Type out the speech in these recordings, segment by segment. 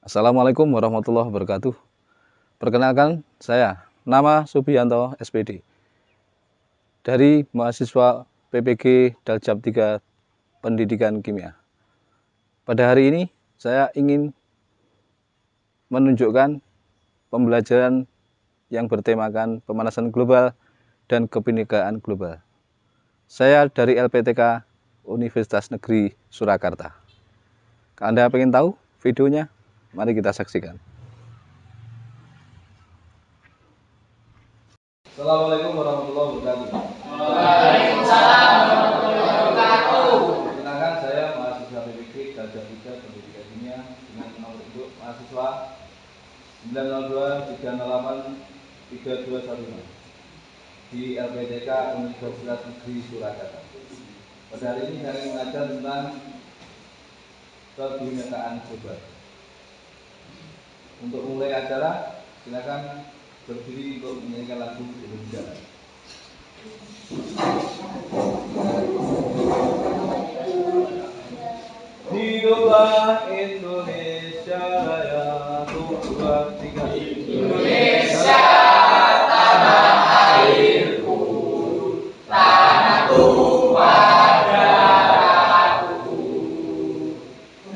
Assalamualaikum warahmatullahi wabarakatuh. Perkenalkan, saya nama Subianto SPD dari mahasiswa PPG Daljab 3 Pendidikan Kimia. Pada hari ini saya ingin menunjukkan pembelajaran yang bertemakan pemanasan global dan kebinekaan global. Saya dari LPTK Universitas Negeri Surakarta. Anda ingin tahu videonya? Mari kita saksikan. Assalamualaikum warahmatullahi wabarakatuh. Waalaikumsalam warahmatullahi wabarakatuh. Perkenalkan, saya mahasiswa PPG Daljab 3 Pendidikan Kimia dengan nomor induk mahasiswa 902-308-3215 di LPTK Universitas Negeri Surakarta. Pada hari ini saya ingin mengajar tentang kebinekaan global. Untuk mulai acara, silakan berdiri untuk menyanyikan lagu Indonesia. Hiduplah Indonesia Raya, 1, 2, 3. Indonesia tanah airku, tanah tumpah darahku.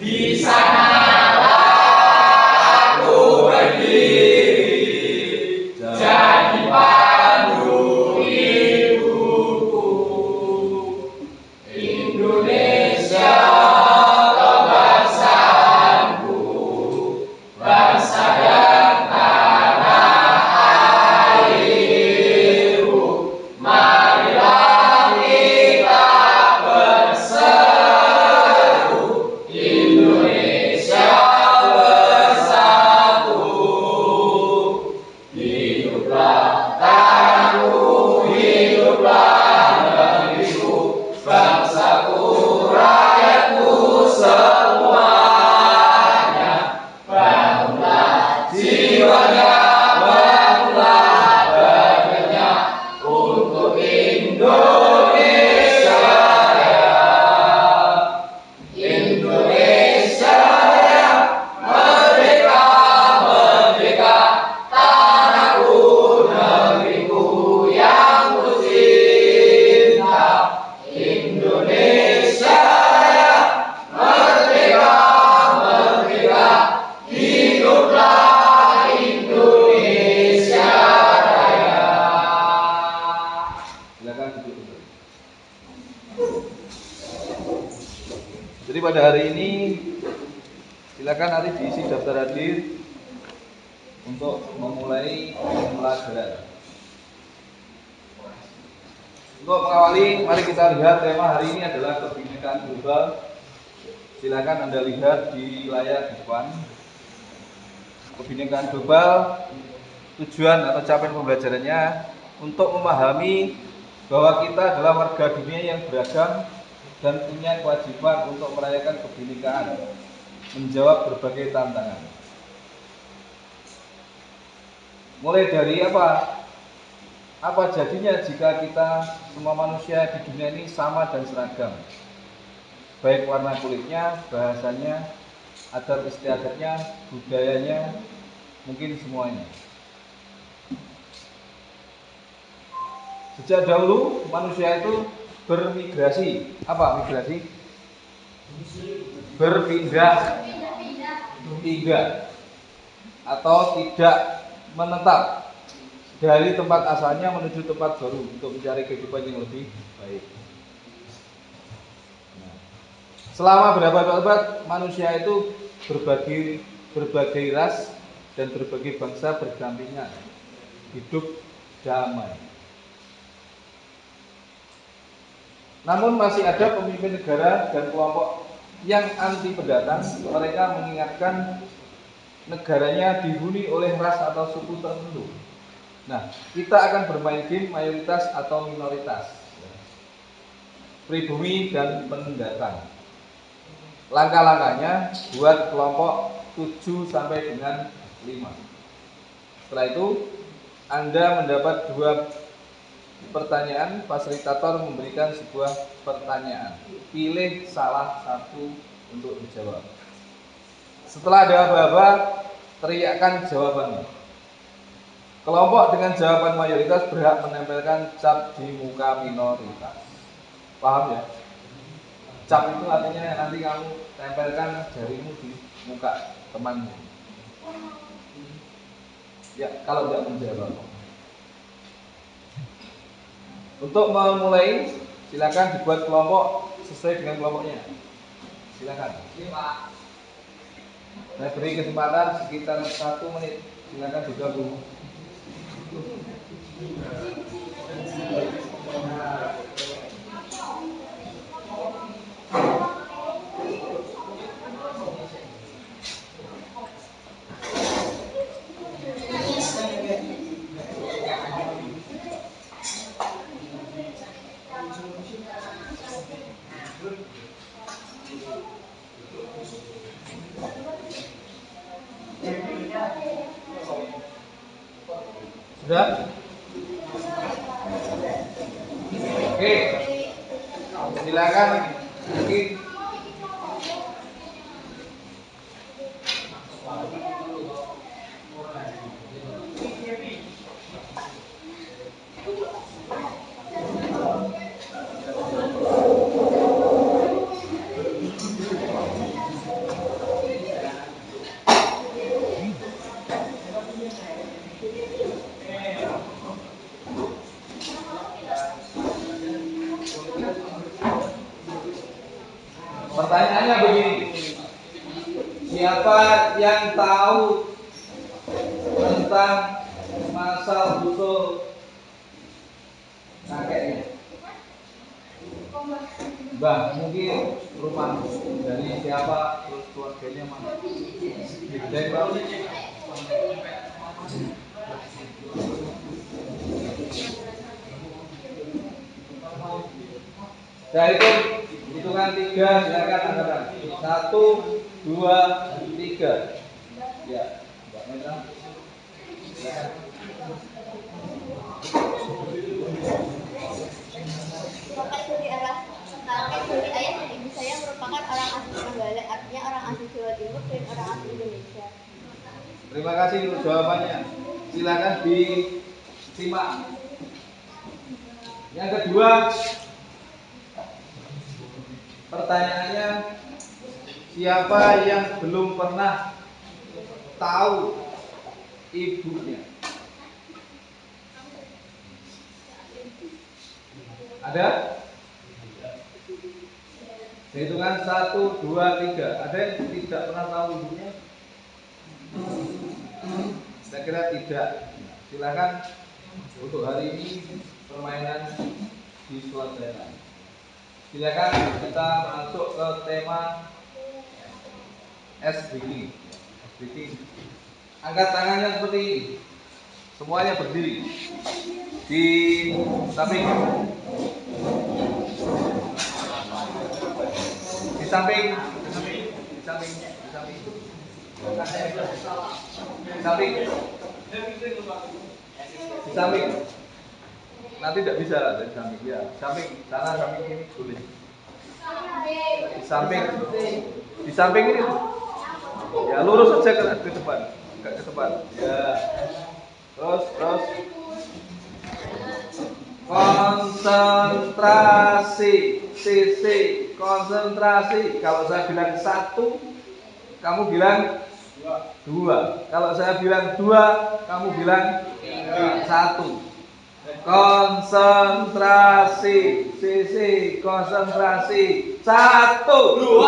Di sanalah aku berdiri, jadi pandu ibuku. Indonesia kebangsaanku, bangsa dan tanah airku. Marilah kita berseru, Indonesia bersatu. Hiduplah tanahku, hiduplah negeriku, bangsaku, rakyatku semuanya. Bangunlah jiwanya, bangunlah badannya untuk Indonesia Raya. Indonesia Raya, merdeka, merdeka, tanahku, negeriku yang ku cinta. Indonesia Raya, merdeka, merdeka, hiduplah Indonesia Raya. Silakan duduk kembali. Jadi pada hari ini silakan nanti diisi daftar hadir untuk memulai pembelajaran. Untuk mengawali, mari kita lihat tema hari ini adalah kebinekaan global. Silakan Anda lihat di layar depan. Kebinekaan global, tujuan atau capaian pembelajarannya untuk memahami bahwa kita adalah warga dunia yang beragam dan punya kewajiban untuk merayakan kebinekaan, menjawab berbagai tantangan. Mulai dari apa? Apa jadinya jika kita semua manusia di dunia ini sama dan seragam? Baik warna kulitnya, bahasanya, adat istiadatnya, budayanya, mungkin semuanya. Sejak dahulu manusia itu bermigrasi. Apa migrasi? Berpindah, atau tidak menetap dari tempat asalnya menuju tempat baru untuk mencari kehidupan yang lebih baik. Selama berabad-abad manusia itu berbagai ras dan berbagai bangsa berdampingan, hidup damai. Namun masih ada pemimpin negara dan kelompok yang anti pendatang. Mereka mengingatkan negaranya dihuni oleh ras atau suku tertentu. Nah, kita akan bermain game mayoritas atau minoritas, pribumi dan pendatang. Langkah-langkahnya buat kelompok 7 sampai dengan 5. Setelah itu Anda mendapat 2 pertanyaan, fasilitator memberikan sebuah pertanyaan. Pilih salah satu untuk dijawab. Setelah ada aba-aba, teriakkan jawabannya. Kelompok dengan jawaban mayoritas berhak menempelkan cap di muka minoritas. Paham ya? Cap itu artinya nanti kamu tempelkan jarimu di muka temanmu. Ya, kalau tidak menjawab. Untuk memulai, silakan dibuat kelompok sesuai dengan kelompoknya. Silakan. Saya beri kesempatan sekitar 1 menit. Silakan digabung. Sudah? Oke. Silakan mungkin pertanyaannya begini. Siapa yang tahu tentang asal usul kakeknya? Mbah, mungkin rumah dari siapa, terus keluarganya mana? Dari tahu? Nah itu hitungan 3, silakan angkatan. 1, 2, 3. Ya, Mbak Meta. Bapak Ibu di arah ibu ayah dan ibu saya merupakan orang asli Trenggalek, artinya orang asli Jawa Timur dan orang asli Indonesia. Terima kasih untuk jawabannya. Silakan disimak. Yang kedua, pertanyaannya, siapa yang belum pernah tahu ibunya? Ada? Hitungan 1, 2, 3. Ada yang tidak pernah tahu ibunya? Saya kira tidak. Silakan untuk hari ini permainan diselesaikan. Silakan kita masuk ke tema SBK. Angkat tangannya seperti ini. Semuanya berdiri. Di samping. Di samping. Nanti tidak bisa dari samping ya. Samping sana, samping ini boleh. Di samping ini. Ya lurus saja ke depan, enggak ke depan. Ya. Terus. Konsentrasi, konsentrasi. Kalau saya bilang 1, kamu bilang 2. Kalau saya bilang 2, kamu bilang 1. Konsentrasi, konsentrasi. 1, 2, 1,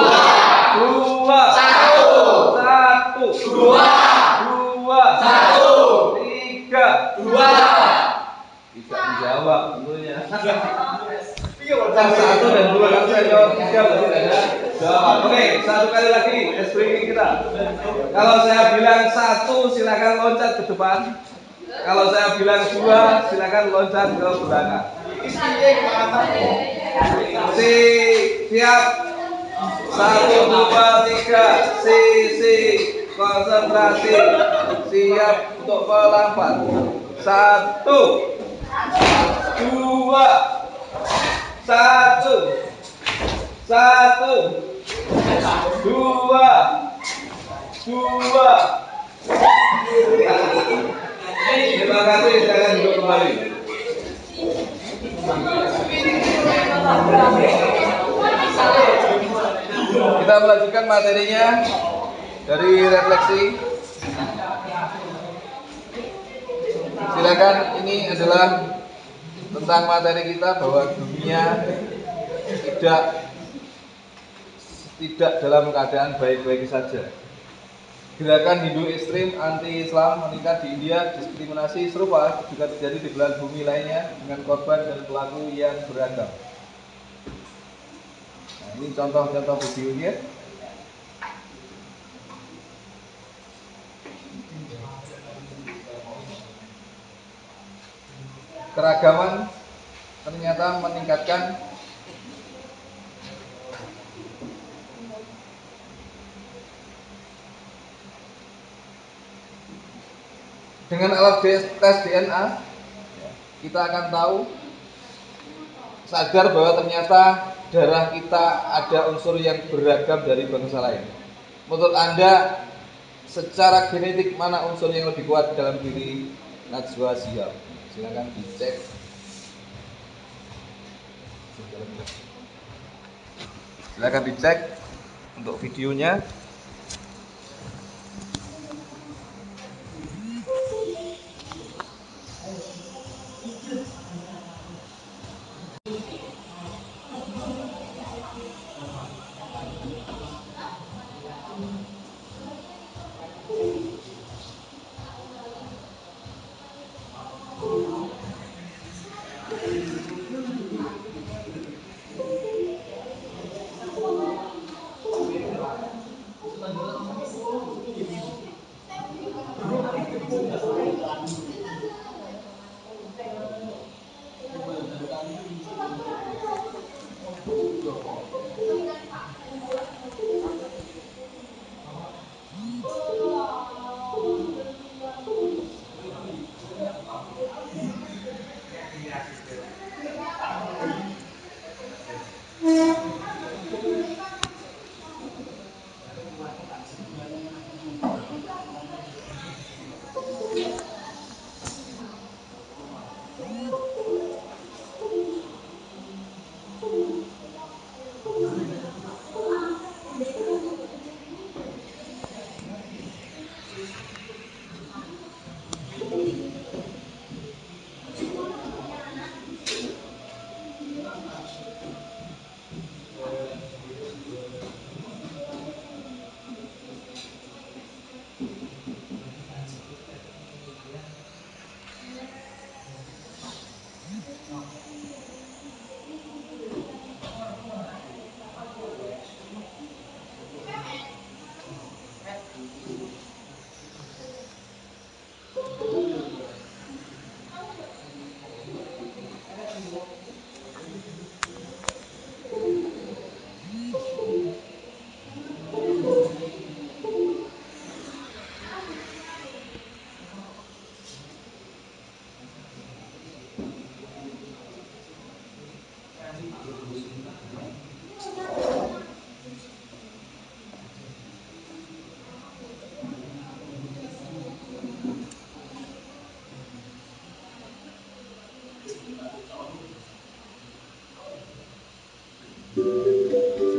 3, 2. Tidak dijawab tentunya. Yang 1 dan 2 kan saya jawab 3 berarti tidak ada jawaban. Oke, 1 kali lagi explaining kita. Kalau saya bilang 1, silakan loncat ke depan. Kalau saya bilang 2, silakan loncat ke belakang. Siap. 1, 2, 3. Konsentrasi. Siap untuk melompat. 1, 2, 1, 2, dua. Terima kasih, silakan duduk kembali. Kita melanjutkan materinya dari refleksi. Silakan, ini adalah tentang materi kita bahwa dunia tidak dalam keadaan baik-baik saja. Gerakan Hindu ekstrim anti-Islam meningkat di India, diskriminasi serupa juga terjadi di belahan bumi lainnya dengan korban dan pelaku yang beragam. Nah, ini contoh-contoh videonya. Keragaman ternyata meningkatkan dengan alat tes DNA. Kita akan tahu, sadar bahwa ternyata darah kita ada unsur yang beragam dari bangsa lain. Menurut Anda, secara genetik mana unsur yang lebih kuat dalam diri Najwa Shihab? Silakan dicek. Silakan dicek untuk videonya.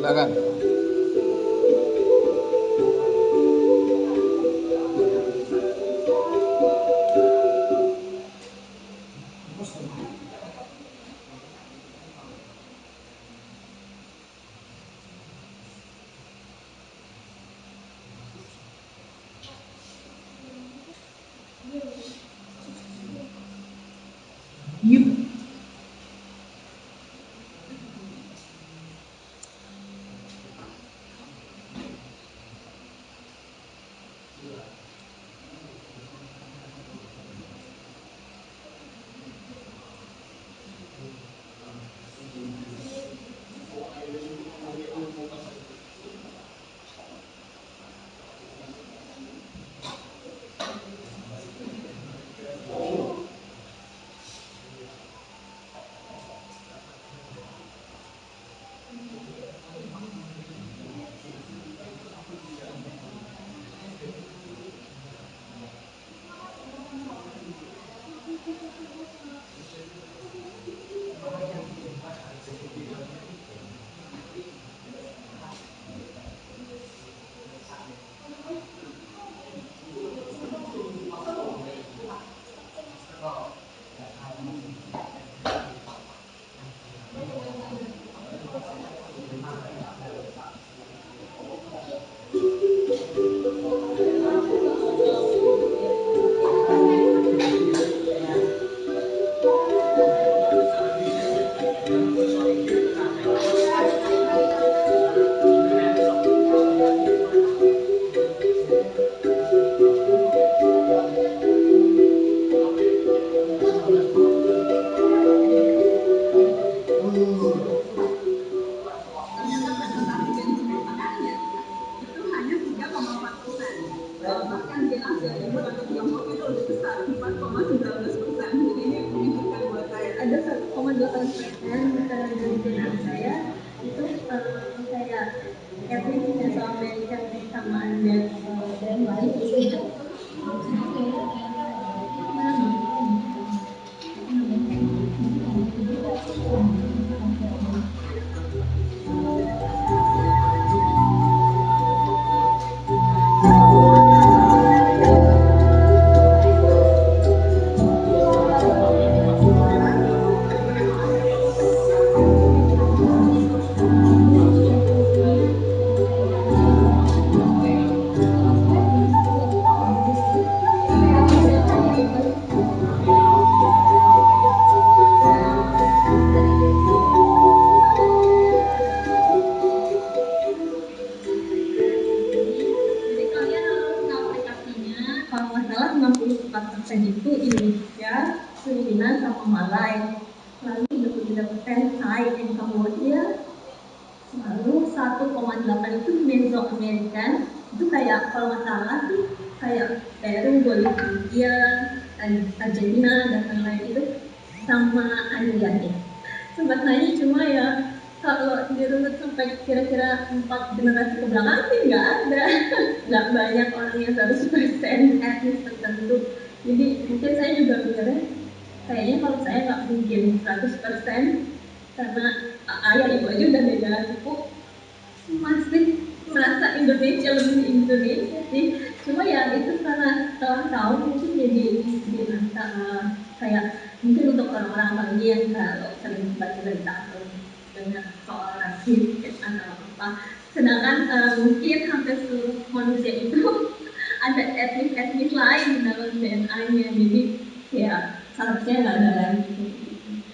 Silakan. etnis Mesoamerikan kesamaan dan lain itu jadi kalian harus tahu aplikasinya. Kalau nggak salah 64% itu Indonesia, Filipina sama Malay. Lalu 33% Thai dan Kamboja. Lalu 1,8 itu Mesoamerican. Itu kayak kalau nggak salah sih kayak Peru, Bolivia, Argentina dan lain-lain itu sama Asia ya. Sempat nanya cuma ya kalau dirunut sampai kira-kira 4 generasi ke belakang sih nggak ada. Nggak banyak orang yang 100% etnis tertentu. Jadi mungkin saya juga mikirnya kayaknya kalau saya nggak mungkin 100% karena ayah ibu aja udah beda suku, masih merasa Indonesia lebih Indonesia sih. Cuma ya itu karena setelah tahun mungkin jadi dirasa kayak mungkin untuk orang-orang lagi yang kalau sering baca berita atau dengar soal rasis atau apa, sedangkan mungkin hampir seluruh manusia itu ada etnis-etnis lain di dalam DNA-nya, jadi ya seharusnya nggak ada lagi.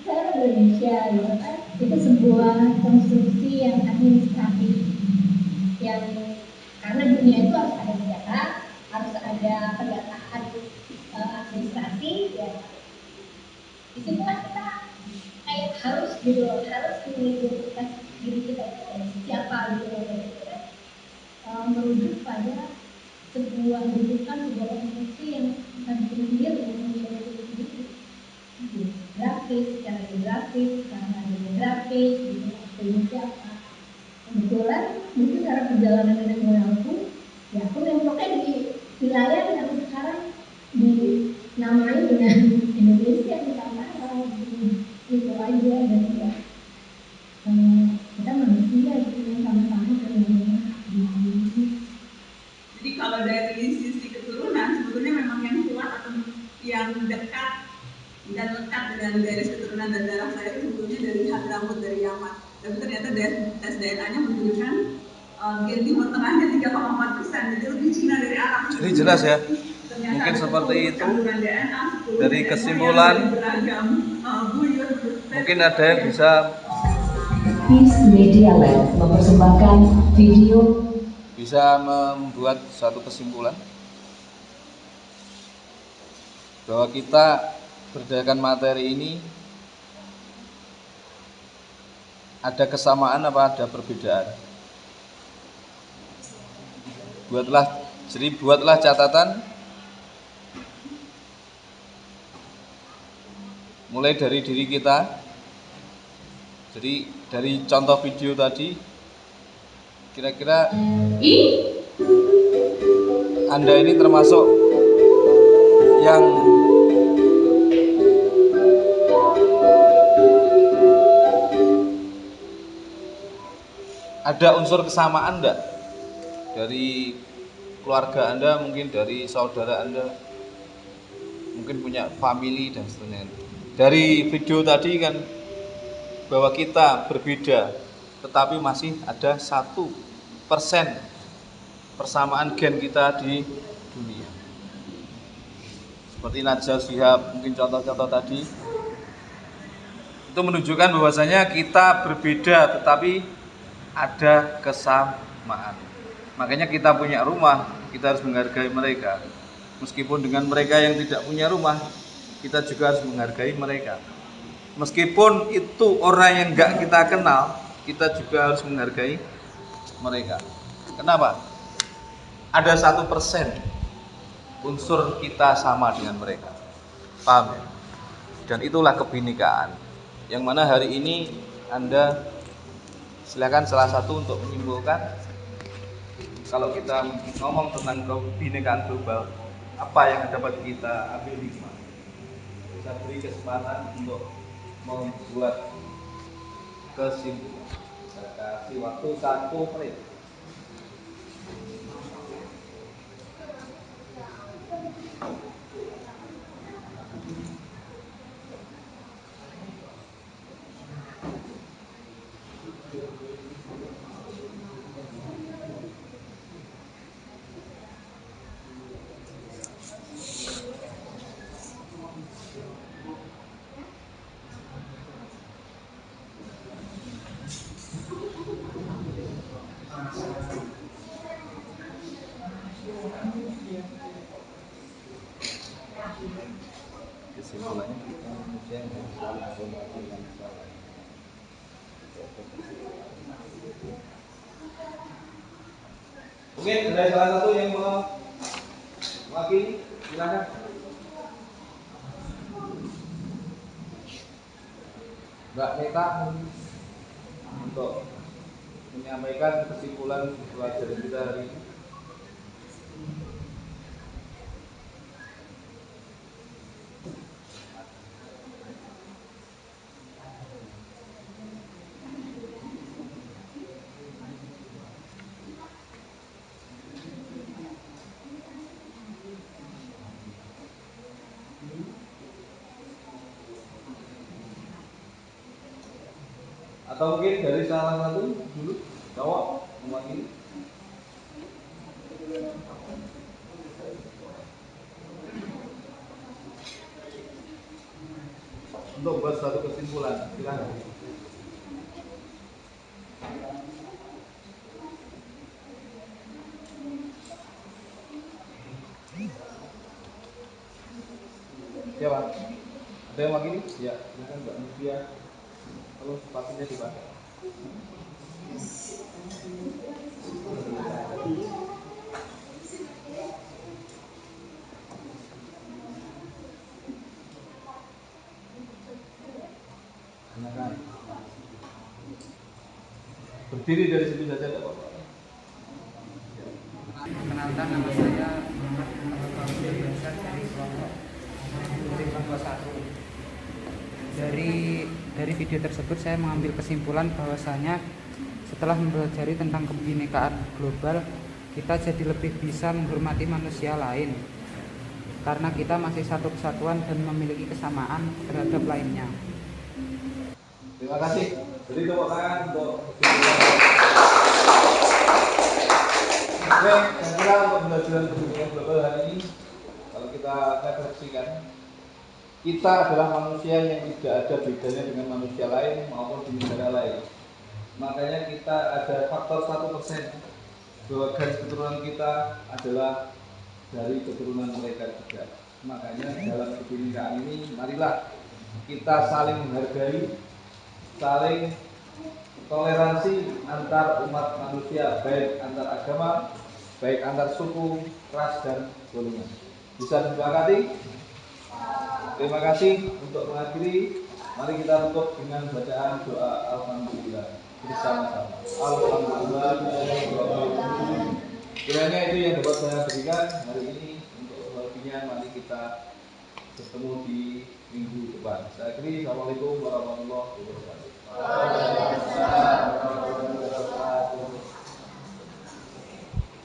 Saya Indonesia gitu kan, itu sebuah konstruksi yang administratif yang karena dunia itu harus ada negara, harus ada pendataan administrasi ya. Di situ kan kita kayak harus gitu, harus mengidentifikasi diri kita siapa gitu kan, merujuk pada sebuah rujukan, sebuah konstruksi yang akan diambil dengan Indonesia itu sendiri. Geografis, secara geografis, secara demografis, gitu, ini siapa. Kebetulan mungkin karena perjalanan nenek moyangku, ya aku nempelnya di wilayah yang sekarang dinamai dengan Indonesia misalnya, itu aja. Dan ya kita manusia gitu yang sama-sama dengan. Jadi kalau dari sisi keturunan sebetulnya memang yang kuat atau yang dekat dan lekat dengan garis keturunan dan darah saya itu sebetulnya dari Hadramut, dari Yaman. Tapi ternyata tes DNA-nya menunjukkan gen Timur Tengahnya 3,4%, jadi lebih Cina dari Arab. Jadi jelas ya. Ternyata Mungkin seperti itu. DNA, Dari kesimpulan mungkin ada yang bisa. Peace Media Lab mempersembahkan video. Bisa membuat suatu kesimpulan bahwa kita berdasarkan materi ini ada kesamaan apa ada perbedaan. Buatlah catatan mulai dari diri kita. Jadi dari contoh video tadi, kira-kira Anda ini termasuk yang ada unsur kesamaan enggak? Dari keluarga Anda, mungkin dari saudara Anda, mungkin punya family dan seterusnya. Dari video tadi kan bahwa kita berbeda, tetapi masih ada 1% persamaan gen kita di dunia. Seperti Najwa Shihab, mungkin contoh-contoh tadi, itu menunjukkan bahwasanya kita berbeda, tetapi ada kesamaan. Makanya kita punya rumah, kita harus menghargai mereka. Meskipun dengan mereka yang tidak punya rumah, kita juga harus menghargai mereka. Meskipun itu orang yang enggak kita kenal, kita juga harus menghargai mereka. Kenapa? Ada 1% unsur kita sama dengan mereka. Paham ya? Dan itulah kebinekaan. Yang mana hari ini Anda silakan salah satu untuk menyimpulkan kalau kita ngomong tentang kebinekaan global, apa yang dapat kita ambil hikmah? Saya beri kesempatan untuk membuat kesimpulan. Saya kasih waktu 1 menit. Kesimpulannya kita manusia yang harus saling menghormati manusia lain. Mungkin ada salah satu yang mewakili, silakan. Mbak Neta untuk menyampaikan kesimpulan pelajaran kita hari ini. Atau mungkin dari salah satu dulu, jawab mewakili. Untuk buat satu kesimpulan, silakan. Siapa? Ada yang mewakili? Ya, silakan Mbak Nubia. Kalau sepatunya dipakai. Silakan. Berdiri dari situ saja tidak apa-apa. Perkenalkan, nama saya Muhammad Abdul Basar dari kelompok 21. Dari video tersebut saya mengambil kesimpulan bahwasanya setelah mempelajari tentang kebinekaan global, kita jadi lebih bisa menghormati manusia lain karena kita masih satu kesatuan dan memiliki kesamaan terhadap lainnya. Terima kasih. Beri tepuk tangan untuk Oke, saya kira untuk pembelajaran kebinekaan global hari ini, kalau kita refleksikan, kita adalah manusia yang tidak ada bedanya dengan manusia lain maupun di negara lain. Makanya kita ada faktor 1% bahwa garis keturunan kita adalah dari keturunan mereka juga. Makanya dalam kebinekaan ini, marilah kita saling menghargai, saling toleransi antar umat manusia, baik antar agama, baik antar suku, ras, dan golongan. Bisa disepakati? Terima kasih untuk mengakhiri. Mari kita tutup dengan bacaan doa Alhamdulillah bersama-sama. Alhamdulillah. Kiranya itu yang dapat saya berikan hari ini. Untuk selebihnya mari kita bertemu di minggu depan. Saya akhiri. Assalamualaikum warahmatullahi wabarakatuh.